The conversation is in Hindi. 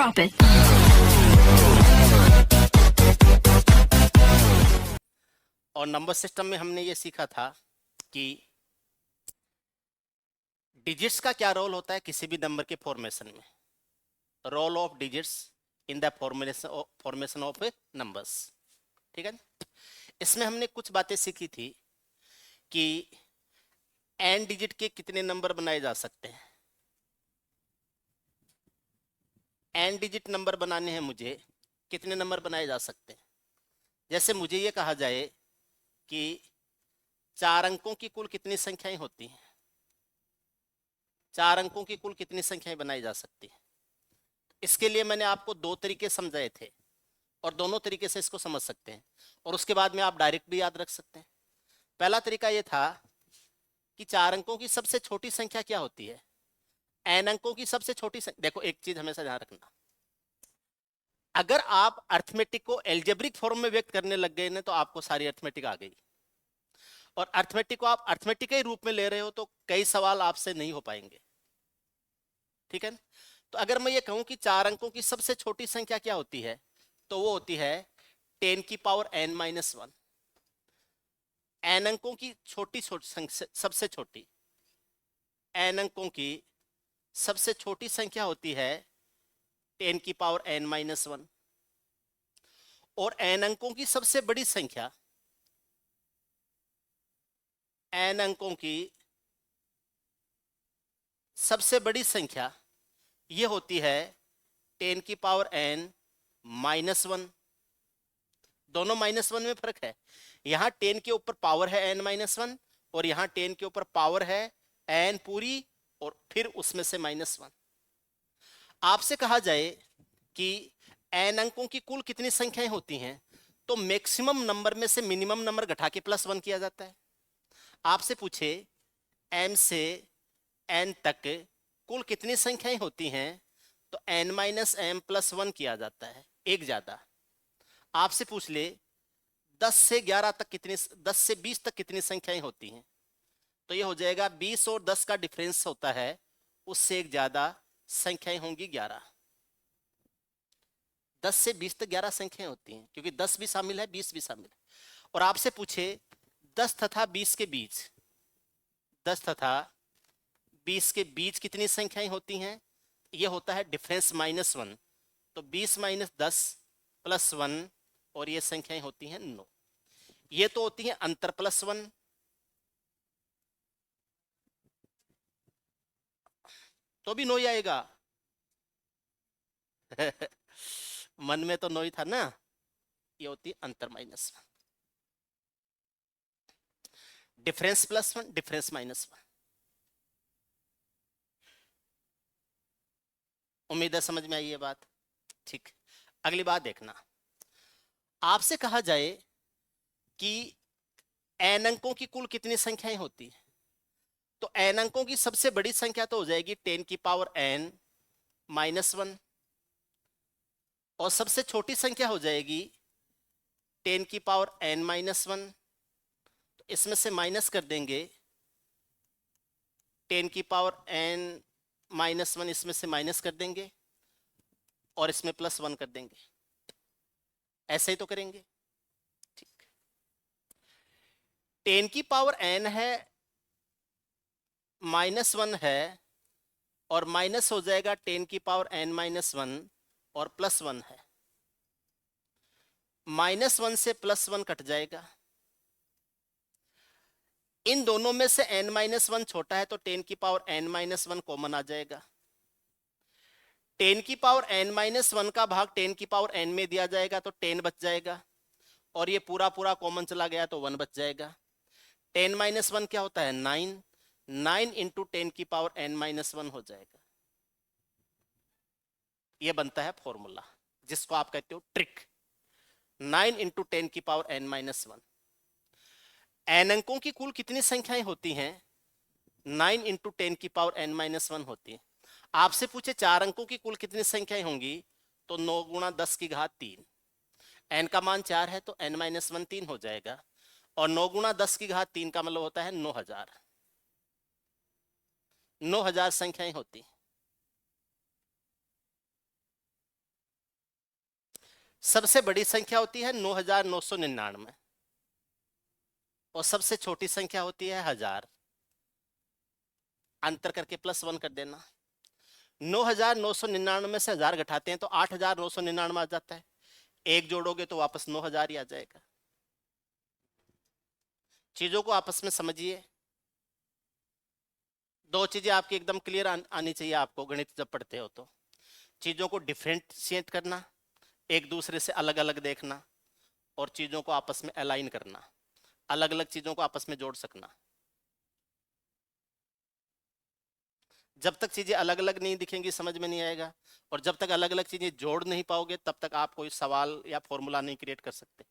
Drop it. और नंबर सिस्टम में हमने ये सीखा था कि डिजिट्स का क्या रोल होता है किसी भी नंबर के फॉर्मेशन में, role of digits in the formation of numbers. ठीक है, इसमें हमने कुछ बातें सीखी थी कि n डिजिट के कितने नंबर बनाए जा सकते हैं। n डिजिट नंबर बनाने हैं मुझे, कितने नंबर बनाए जा सकते हैं। जैसे मुझे ये कहा जाए कि 4 अंकों की कुल कितनी संख्याएं होती हैं, 4 अंकों की कुल कितनी संख्याएं बनाई जा सकती हैं। इसके लिए मैंने आपको 2 तरीके समझाए थे और दोनों तरीके से इसको समझ सकते हैं, और उसके बाद में आप डायरेक्ट भी याद रख सकते हैं। पहला तरीका ये था कि 4 अंकों की सबसे छोटी संख्या क्या होती है, n अंकों की सबसे छोटी संख्या। देखो एक चीज हमेशा ध्यान रखना, अगर आप अर्थमेटिक को एल्जेब्रिक फॉर्म में व्यक्त करने लग गए ना तो आपको सारी अर्थमेटिक आ गई, और अर्थमेटिक को आप अर्थमेटिक के रूप में ले रहे हो तो कई सवाल आपसे नहीं हो पाएंगे। ठीक है, तो अगर मैं ये कहूं कि 4 अंकों की सबसे छोटी संख्या क्या होती है, तो वो होती है 10 की पावर n-1। n अंकों की छोटी सबसे छोटी n अंकों की सबसे छोटी संख्या होती है 10 की पावर n-1, और n अंकों की सबसे बड़ी संख्या, n अंकों की सबसे बड़ी संख्या ये होती है 10 की पावर n-1। दोनों -1 में फर्क है, यहां 10 के ऊपर पावर है n-1 और यहां 10 के ऊपर पावर है n पूरी और फिर उसमें से -1। आपसे कहा जाए कि n अंकों की कुल कितनी संख्याएं होती हैं, तो मैक्सिमम नंबर में से मिनिमम नंबर घटा के +1 किया जाता है। आपसे पूछे m से n तक कुल कितनी संख्याएं होती हैं, तो n-m+1 किया जाता है, एक ज्यादा। आपसे पूछ ले 10 से 11 तक कितनी, 10 से 20 तक कितनी संख्याएं होती हैं, तो ये हो जाएगा 20 और 10 का डिफरेंस होता है, उससे एक ज्यादा संख्याएं होंगी 11। 10 से 20 तक 11 संख्याएं होती हैं, क्योंकि 10 भी शामिल है 20 भी शामिल है। और आपसे पूछे 10 तथा 20 के बीच, 10 तथा 20 के बीच कितनी संख्याएं होती हैं, ये होता है डिफरेंस -1, तो 20 - 10 +1, और ये संख्याएं होती हैं 9। ये तो होती हैं अंतर +1, तो भी 9 ही आएगा। मन में तो 9 ही था ना, ये होती है अंतर -1, डिफरेंस +1, डिफरेंस -1। उम्मीद है समझ में आई ये बात। ठीक, अगली बात देखना, आपसे कहा जाए कि n अंकों की कुल कितनी संख्याएं होती है, तो n अंकों की सबसे बड़ी संख्या तो हो जाएगी 10 की पावर n-1, और सबसे छोटी संख्या हो जाएगी 10 की पावर n-1। तो इसमें से माइनस कर देंगे 10 की पावर n-1, इसमें से माइनस कर देंगे और इसमें +1 कर देंगे। ऐसे ही तो करेंगे। ठीक, 10 की पावर n है, -1 है, और माइनस हो जाएगा 10 की पावर n-1 और +1 है, -1 से +1 कट जाएगा। इन दोनों में से n-1 छोटा है तो 10 की पावर n-1 कॉमन आ जाएगा। 10 की पावर n-1 का भाग 10 की पावर n में दिया जाएगा तो 10 बच जाएगा, और ये पूरा पूरा कॉमन चला गया तो 1 बच जाएगा। 10 - 1 क्या होता है, 9, 9 × 10 की पावर n-1 हो जाएगा। ये बनता है फॉर्मूला जिसको आप कहते हो ट्रिक, 9 × 10 की पावर n-1। n अंकों की कुल कितनी संख्याएं होती हैं, 9 × 10 की पावर n-1 होती है। आपसे पूछे 4 अंकों की कुल कितनी संख्याएं होंगी, तो 9 × 10 की घात 3, n का मान 4 है तो n-1 3 हो जाएगा, और 9 × 10 की घात 3 का मतलब होता है 9000। 9000 संख्याएं होती हैं। सबसे बड़ी संख्या होती है 9,999 और सबसे छोटी संख्या होती है 1000। अंतर करके +1 कर देना। 9,999 से 1000 घटाते हैं तो 8,999 आ जाता है। एक जोड़ोगे तो वापस 9,000 ही आ जाएगा। चीजों को आपस में समझिए। दो चीजें आपकी एकदम क्लियर आनी चाहिए आपको गणित जब पढ़ते हो तो। चीजों को डिफरेंशिएट करना, एक दूसरे से अलग अलग देखना, और चीजों को आपस में अलाइन करना, अलग अलग चीजों को आपस में जोड़ सकना। जब तक चीजें अलग अलग नहीं दिखेंगी समझ में नहीं आएगा, और जब तक अलग अलग चीजें जोड़ नहीं पाओगे तब तक आप कोई सवाल या फॉर्मूला नहीं क्रिएट कर सकते।